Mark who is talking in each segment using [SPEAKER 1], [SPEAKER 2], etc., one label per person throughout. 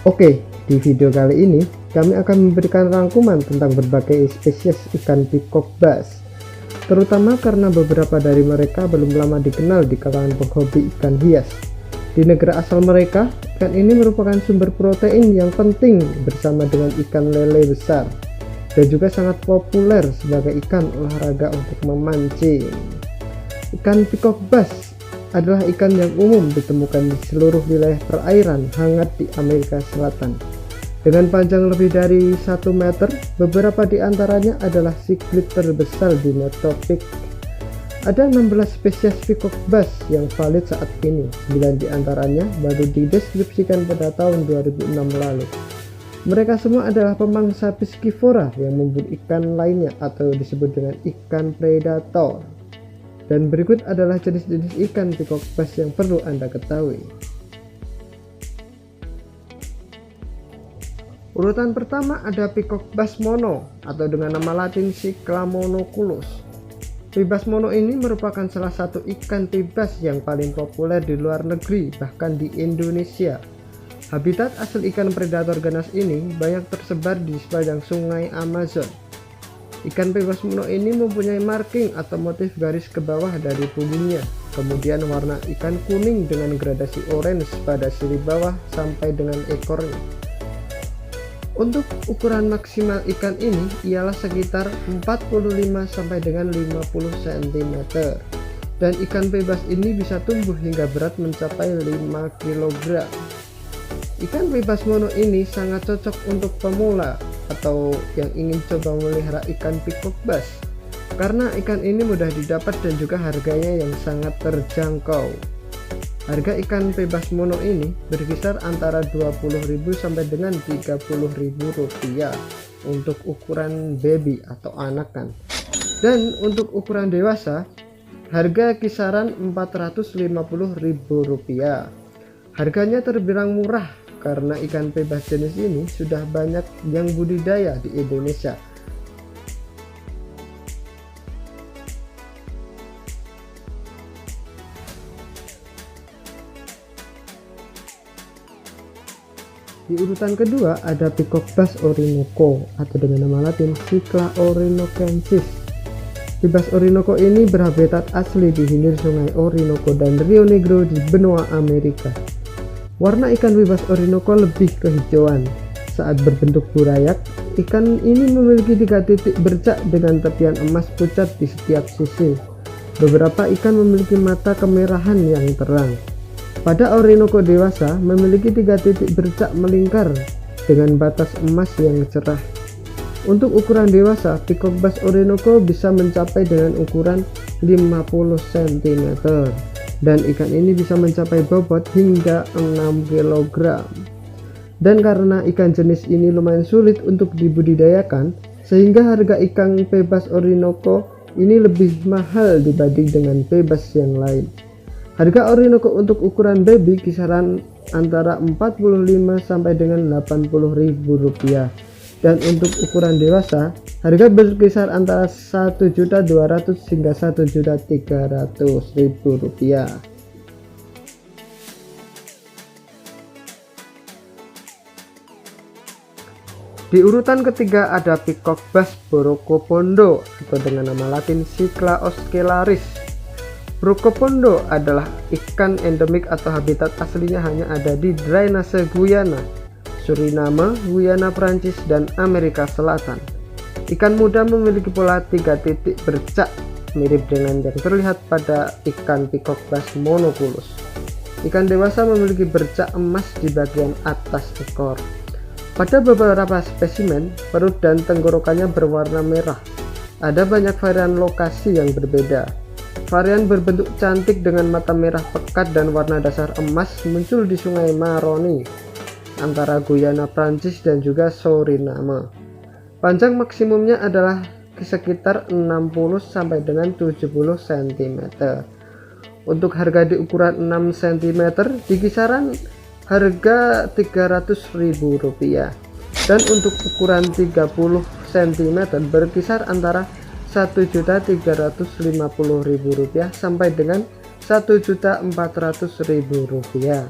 [SPEAKER 1] Oke, di video kali ini kami akan memberikan rangkuman tentang berbagai spesies ikan peacock bass, terutama karena beberapa dari mereka belum lama dikenal di kalangan penghobi ikan hias. Di negara asal mereka, ikan ini merupakan sumber protein yang penting bersama dengan ikan lele besar, dan juga sangat populer sebagai ikan olahraga untuk memancing. Ikan peacock bass adalah ikan yang umum ditemukan di seluruh wilayah perairan hangat di Amerika Selatan. Dengan panjang lebih dari 1 meter, beberapa di antaranya adalah siklit terbesar di neotropik. Ada 16 spesies peacock bass yang valid saat ini, 9 di antaranya baru dideskripsikan pada tahun 2006 lalu. Mereka semua adalah pemangsa piscivora yang memburu ikan lainnya atau disebut dengan ikan predator. Dan berikut adalah jenis-jenis ikan peacock bass yang perlu Anda ketahui. Urutan pertama ada peacock bass mono atau dengan nama latin Cyclamonoculus. Bass mono ini merupakan salah satu ikan bass yang paling populer di luar negeri, bahkan di Indonesia. Habitat asli ikan predator ganas ini banyak tersebar di sepanjang sungai Amazon. Ikan bass mono ini mempunyai marking atau motif garis ke bawah dari punggungnya, kemudian warna ikan kuning dengan gradasi orange pada sisi bawah sampai dengan ekornya. Untuk ukuran maksimal ikan ini ialah sekitar 45 sampai dengan 50 cm, dan ikan bass ini bisa tumbuh hingga berat mencapai 5 kg. Ikan bass mono ini sangat cocok untuk pemula atau yang ingin coba memelihara ikan peacock bass, karena ikan ini mudah didapat dan juga harganya yang sangat terjangkau. Harga ikan bass mono ini berkisar antara 20.000 sampai dengan 30.000 rupiah untuk ukuran baby atau anakan, dan untuk ukuran dewasa harga kisaran 450.000 rupiah. Harganya terbilang murah karena ikan bass jenis ini sudah banyak yang budidaya di Indonesia. Di urutan kedua ada peacock bass orinoco atau dengan nama latin Cycla orinocensis. Bass orinoco ini berhabitat asli di hilir sungai Orinoco dan Rio Negro di benua Amerika. Warna ikan bass orinoco lebih kehijauan. Saat berbentuk burayak, ikan ini memiliki 3 titik bercak dengan tepian emas pucat di setiap sisi. Beberapa ikan memiliki mata kemerahan yang terang. Pada orinoco dewasa memiliki 3 titik bercak melingkar dengan batas emas yang cerah. Untuk ukuran dewasa, peacock bass orinoco bisa mencapai dengan ukuran 50 cm. Dan ikan ini bisa mencapai bobot hingga 6 kg. Dan karena ikan jenis ini lumayan sulit untuk dibudidayakan, sehingga harga ikan bass orinoco ini lebih mahal dibanding dengan bass yang lain. Harga orinoco untuk ukuran baby kisaran antara 45 sampai dengan 80.000 rupiah. Dan untuk ukuran dewasa, harga berkisar antara 1.200.000 hingga 1.300.000 rupiah. Di urutan ketiga ada peacock bass Brocopondo atau dengan nama latin Cycla oscularis. Brocopondo adalah ikan endemik atau habitat aslinya hanya ada di drainase Guyana, Suriname, Guyana Prancis, dan Amerika Selatan. Ikan muda memiliki pola 3 titik bercak mirip dengan yang terlihat pada ikan peacock bass monoculus. Ikan dewasa memiliki bercak emas di bagian atas ekor. Pada beberapa spesimen, perut dan tenggorokannya berwarna merah. Ada banyak varian lokasi yang berbeda. Varian berbentuk cantik dengan mata merah pekat dan warna dasar emas muncul di Sungai Maroni antara Guyana Prancis dan juga Suriname. Panjang maksimumnya adalah sekitar 60 sampai dengan 70 cm. Untuk harga di ukuran 6 cm di kisaran harga 300.000 rupiah, dan untuk ukuran 30 cm berkisar antara 1.350.000 rupiah sampai dengan 1.400.000 rupiah.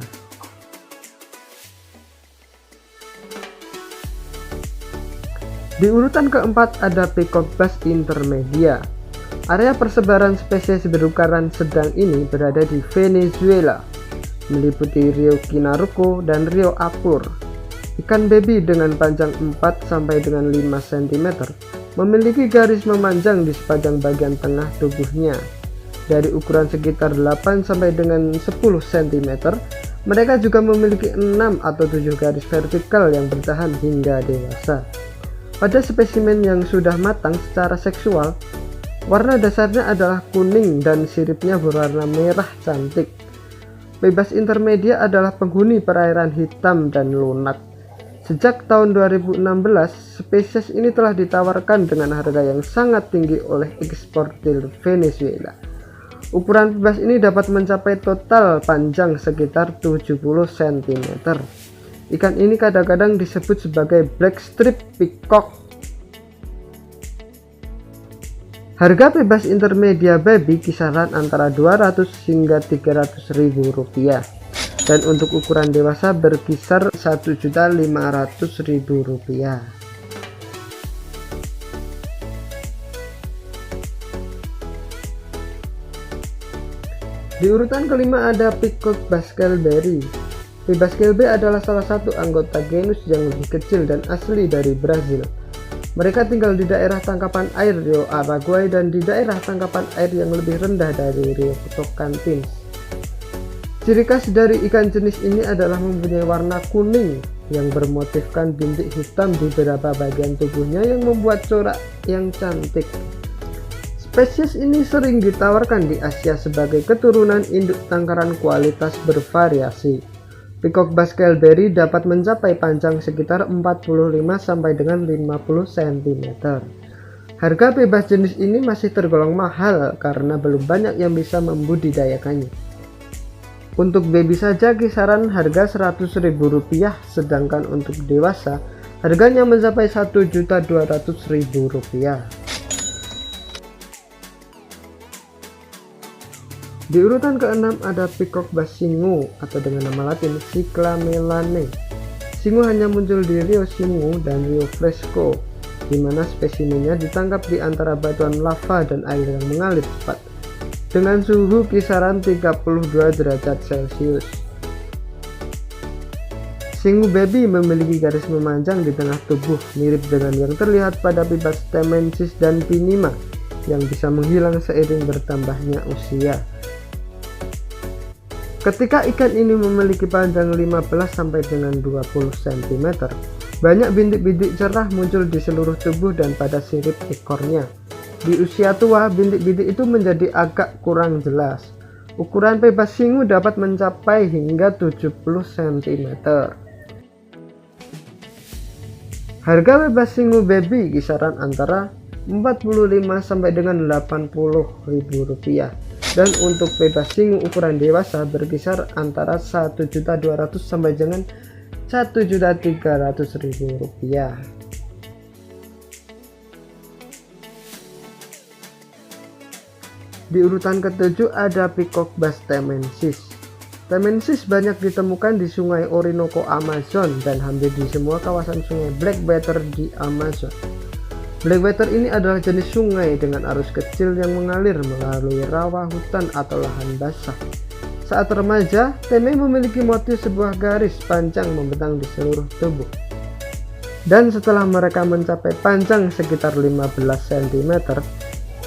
[SPEAKER 1] Di urutan keempat ada Peacock Bass Intermedia. Area persebaran spesies berukuran sedang ini berada di Venezuela, meliputi Rio Kinaruco dan Rio Apure. Ikan baby dengan panjang 4 sampai dengan 5 cm memiliki garis memanjang di sepanjang bagian tengah tubuhnya. Dari ukuran sekitar 8 sampai dengan 10 cm, mereka juga memiliki 6 atau 7 garis vertikal yang bertahan hingga dewasa. Pada spesimen yang sudah matang secara seksual, warna dasarnya adalah kuning dan siripnya berwarna merah cantik. Bass Intermedia adalah penghuni perairan hitam dan lunak. Sejak tahun 2016, spesies ini telah ditawarkan dengan harga yang sangat tinggi oleh eksportir Venezuela. Ukuran bass ini dapat mencapai total panjang sekitar 70 cm. Ikan ini kadang-kadang disebut sebagai black strip peacock. Harga Bass Intermedia baby kisaran antara 200 hingga 300 ribu rupiah, dan untuk ukuran dewasa berkisar 1.500.000 rupiah. Di urutan kelima ada Peacock Bass Kelbery. Bass Kelbery adalah salah satu anggota genus yang lebih kecil dan asli dari Brazil. Mereka tinggal di daerah tangkapan air Rio Araguay dan di daerah tangkapan air yang lebih rendah dari Rio Tocantins. Ciri khas dari ikan jenis ini adalah mempunyai warna kuning yang bermotifkan bintik hitam di beberapa bagian tubuhnya yang membuat corak yang cantik. Spesies ini sering ditawarkan di Asia sebagai keturunan induk tangkaran kualitas bervariasi. Peacock Bass Kelbery dapat mencapai panjang sekitar 45 sampai dengan 50 cm. Harga bebas jenis ini masih tergolong mahal karena belum banyak yang bisa membudidayakannya. Untuk baby saja kisaran harga Rp100.000, sedangkan untuk dewasa harganya mencapai Rp1.200.000. Di urutan ke-6 ada Peacock Bass Singu atau dengan nama latin Cyclamelane. Singu hanya muncul di Rio Singu dan Rio Fresco, di mana spesimennya ditangkap di antara batuan lava dan air yang mengalir cepat, dengan suhu kisaran 32 derajat Celcius. Singu baby memiliki garis memanjang di tengah tubuh, mirip dengan yang terlihat pada Bass temensis dan pinima, yang bisa menghilang seiring bertambahnya usia. Ketika ikan ini memiliki panjang 15 sampai dengan 20 cm, banyak bintik-bintik cerah muncul di seluruh tubuh dan pada sirip ekornya. Di usia tua, bintik-bintik itu menjadi agak kurang jelas. Ukuran Bass Singu dapat mencapai hingga 70 cm. Harga Bass Singu baby kisaran antara 45 sampai dengan 80.000 rupiah. Dan untuk Bass Singu ukuran dewasa berkisar antara 1.200.000 sampai dengan 1.300.000 rupiah. Di urutan ke-7 ada Peacock Bass temensis. Temensis banyak ditemukan di sungai Orinoco Amazon dan hampir di semua kawasan sungai Blackwater di Amazon. Blackwater ini adalah jenis sungai dengan arus kecil yang mengalir melalui rawa hutan atau lahan basah. Saat remaja, teme memiliki motif sebuah garis panjang membentang di seluruh tubuh. Dan setelah mereka mencapai panjang sekitar 15 cm,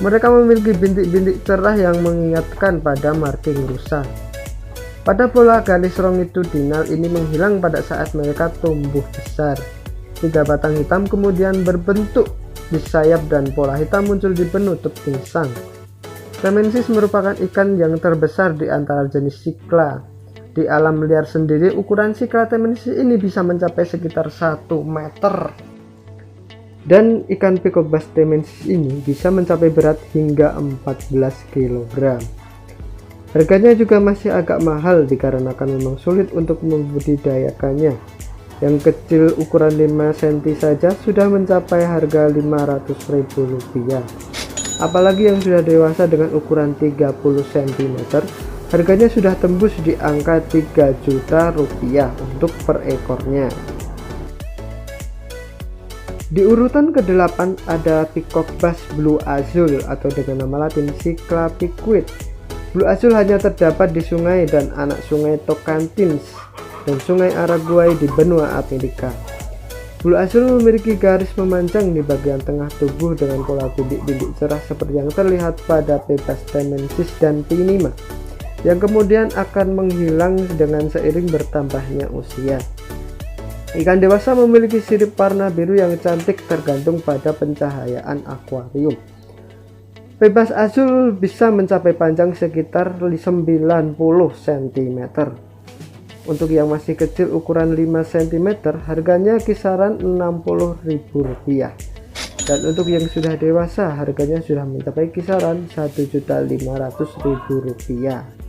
[SPEAKER 1] mereka memiliki bintik-bintik cerah yang mengingatkan pada marking rusa. Pada pola garis longitudinal ini menghilang pada saat mereka tumbuh besar. 3 batang hitam kemudian berbentuk di sayap dan pola hitam muncul di penutup insang. Temensis merupakan ikan yang terbesar di antara jenis Cycla. Di alam liar sendiri, ukuran Cycla temensis ini bisa mencapai sekitar 1 meter. Dan ikan Peacock Bass temensis ini bisa mencapai berat hingga 14 kg. Harganya juga masih agak mahal dikarenakan memang sulit untuk membudidayakannya. Yang kecil ukuran 5 cm saja sudah mencapai harga Rp500.000. Apalagi yang sudah dewasa dengan ukuran 30 cm, harganya sudah tembus di angka Rp3 juta untuk per ekornya. Di urutan ke-8 ada Peacock Bass Blue Azul atau dengan nama latin Cichla piquit. Blue Azul hanya terdapat di sungai dan anak sungai Tocantins dan sungai Araguay di benua Amerika. Blue Azul memiliki garis memanjang di bagian tengah tubuh dengan pola bintik-bintik cerah seperti yang terlihat pada Pebas temensis dan Pinima, yang kemudian akan menghilang dengan seiring bertambahnya usia. Ikan dewasa memiliki sirip warna biru yang cantik tergantung pada pencahayaan akuarium. Pebas azul bisa mencapai panjang sekitar 90 cm. Untuk yang masih kecil ukuran 5 cm harganya kisaran Rp60.000. Dan untuk yang sudah dewasa harganya sudah mencapai kisaran Rp1.500.000.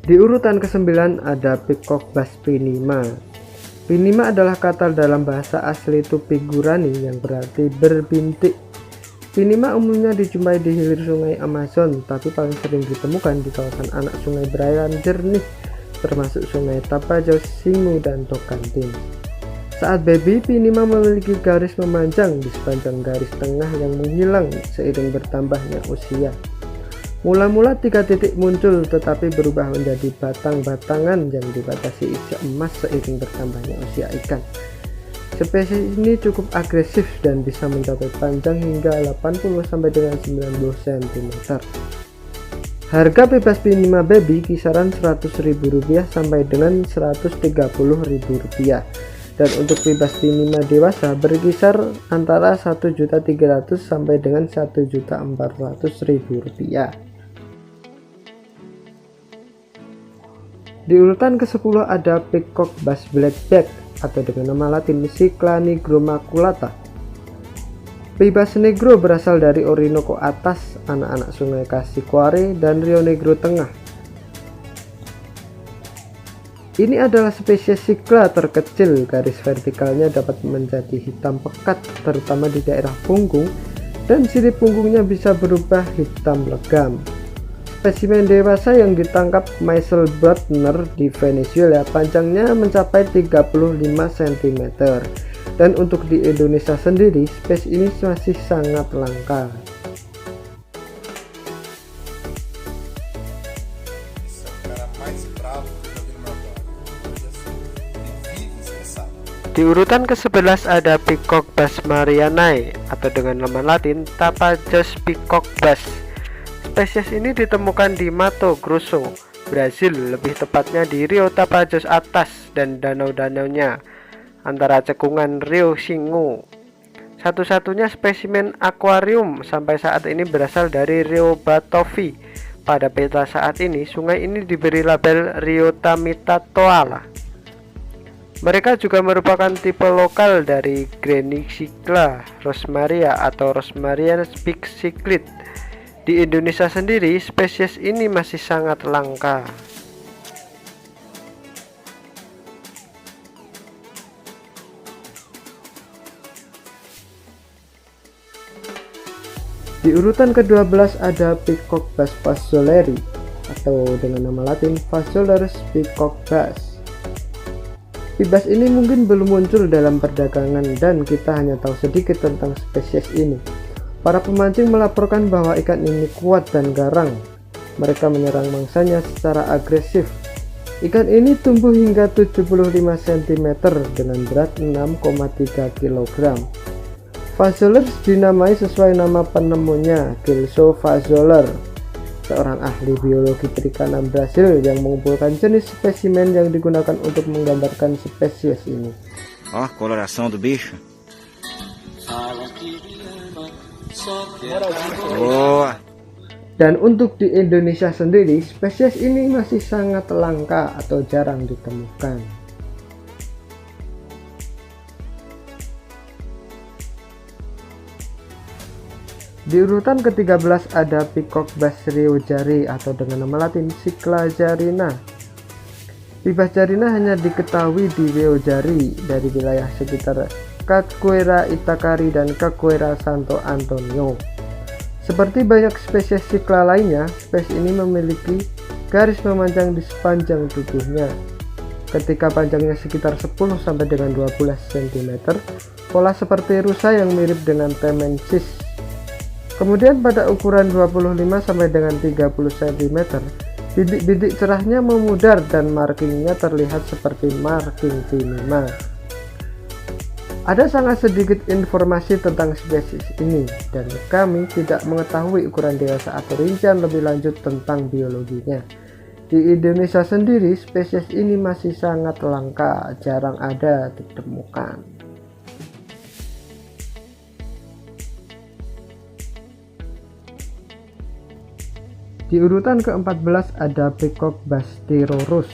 [SPEAKER 1] Di urutan ke-9 ada Peacock Bass Pinima. Pinima adalah kata dalam bahasa asli Tupi Gurani yang berarti berbintik. Pinima umumnya dijumpai di hilir sungai Amazon, tapi paling sering ditemukan di kawasan anak sungai berairan jernih, termasuk sungai Tapajos, Singu, dan Tocantins. Saat baby, Pinima memiliki garis memanjang di sepanjang garis tengah yang menghilang seiring bertambahnya usia. Mula-mula 3 titik muncul tetapi berubah menjadi batang-batangan yang dibatasi isi emas seiring bertambahnya usia ikan. Spesies ini cukup agresif dan bisa mencapai panjang hingga 80 sampai dengan 90 cm. Harga bebas Pinima baby kisaran Rp100.000 sampai dengan Rp130.000. Dan untuk bebas Pinima dewasa berkisar antara Rp1.300.000 sampai dengan Rp1.400.000. Di urutan ke-10 ada Peacock Bass Blackback atau dengan nama latin Cichla nigromaculata. Bass negro berasal dari Orinoco atas, anak-anak sungai Cassiquare, dan Rio Negro tengah. Ini adalah spesies Cichla terkecil, garis vertikalnya dapat menjadi hitam pekat terutama di daerah punggung dan sirip punggungnya bisa berubah hitam legam. Spesimen dewasa yang ditangkap Michael Brandner di Venezuela panjangnya mencapai 35 cm. Dan untuk di Indonesia sendiri, spesies ini masih sangat langka. Di urutan ke-11 ada Peacock Bass Marianae atau dengan nama latin Tapajos Peacock Bass. Spesies ini ditemukan di Mato Grosso, Brasil, lebih tepatnya di Rio Tapajos atas dan danau-danaunya antara cekungan Rio Singu. Satu-satunya spesimen akuarium sampai saat ini berasal dari Rio Batofi. Pada peta saat ini, sungai ini diberi label Rio Tamitatoala. Mereka juga merupakan tipe lokal dari Granicycla rosmaria atau Rosmaria big cichlid. Di Indonesia sendiri, spesies ini masih sangat langka. Di urutan ke-12 ada Peacock Bass Fazzoleri atau dengan nama latin Phazzolus peacock bass. Bass ini mungkin belum muncul dalam perdagangan dan kita hanya tahu sedikit tentang spesies ini. Para pemancing melaporkan bahwa ikan ini kuat dan garang. Mereka menyerang mangsanya secara agresif. Ikan ini tumbuh hingga 75 cm dengan berat 6,3 kg. Phazzolus dinamai sesuai nama penemunya, Gelso Fazzoler, seorang ahli biologi perikanan Brasil yang mengumpulkan jenis spesimen yang digunakan untuk menggambarkan spesies ini.
[SPEAKER 2] Ó, coloração do bicho. Oh.
[SPEAKER 1] Dan untuk di Indonesia sendiri, spesies ini masih sangat langka atau jarang ditemukan. Di urutan ke-13 ada Peacock Bass Rio Jari atau dengan nama latin Cichla jarina. Bass jarina hanya diketahui di Rio Jari dari wilayah sekitar Caquera Itacari dan Caquera Santo Antonio. Seperti banyak spesies Cichla lainnya, spesies ini memiliki garis memanjang di sepanjang tubuhnya. ketika panjangnya sekitar 10 sampai dengan 12 cm, pola seperti rusa yang mirip dengan temensis. Kemudian pada ukuran 25 sampai dengan 30 cm, bidik-bidik cerahnya memudar dan markingnya terlihat seperti marking P5. Ada sangat sedikit informasi tentang spesies ini, dan kami tidak mengetahui ukuran dewasa atau rincian lebih lanjut tentang biologinya. Di Indonesia sendiri, spesies ini masih sangat langka, jarang ada ditemukan. Di urutan ke-14 ada Peacock bastyrorus.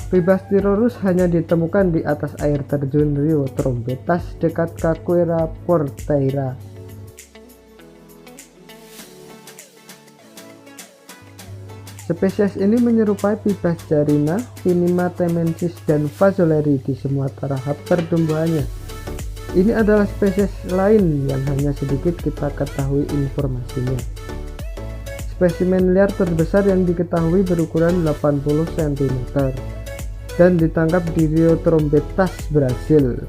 [SPEAKER 1] P. bastyrorus hanya ditemukan di atas air terjun Rio Trombetas dekat Caquera Porteira. Spesies ini menyerupai Pibas jarina, Pinima temensis, dan Fazzoleri di semua tahap pertumbuhannya. Ini adalah spesies lain yang hanya sedikit kita ketahui informasinya. Spesimen liar terbesar yang diketahui berukuran 80 cm dan ditangkap di Rio Trombetas, Brasil.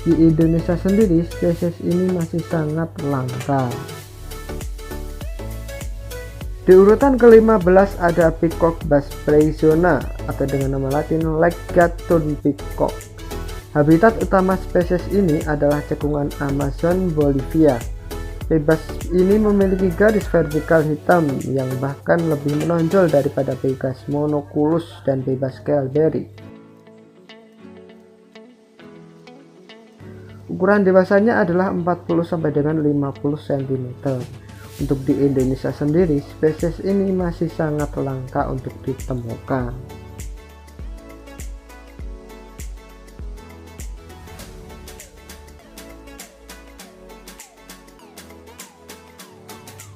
[SPEAKER 1] Di Indonesia sendiri, spesies ini masih sangat langka. Di urutan ke-15 ada Peacock baspreyzona atau dengan nama latin Legatun peacock. Habitat utama spesies ini adalah cekungan Amazon, Bolivia. P. ini memiliki garis vertikal hitam yang bahkan lebih menonjol daripada P. monoculus dan P. skelberi. Ukuran dewasanya adalah 40 sampai dengan 50 cm. Untuk di Indonesia sendiri, spesies ini masih sangat langka untuk ditemukan.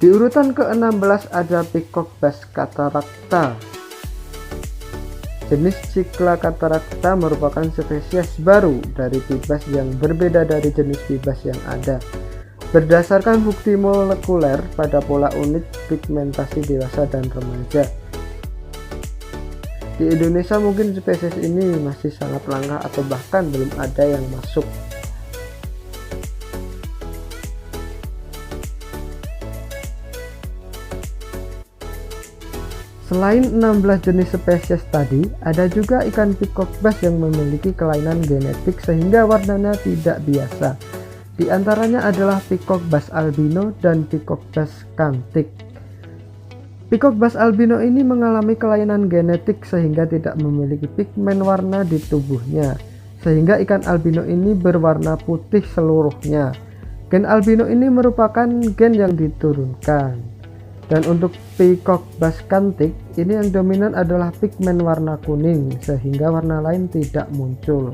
[SPEAKER 1] Di urutan ke-16 ada Peacock bass cataracta. Jenis Cichla cataracta merupakan spesies baru dari pibas yang berbeda dari jenis pibas yang ada. Berdasarkan bukti molekuler pada pola unit pigmentasi dewasa dan remaja. Di Indonesia mungkin spesies ini masih sangat langka atau bahkan belum ada yang masuk. Selain 16 jenis spesies tadi, ada juga ikan peacock bass yang memiliki kelainan genetik sehingga warnanya tidak biasa. Di antaranya adalah Peacock bass albino dan Peacock bass cantik. Peacock bass albino ini mengalami kelainan genetik sehingga tidak memiliki pigmen warna di tubuhnya, sehingga ikan albino ini berwarna putih seluruhnya. Gen albino ini merupakan gen yang diturunkan. Dan untuk Peacock bass cantik, ini yang dominan adalah pigmen warna kuning, sehingga warna lain tidak muncul.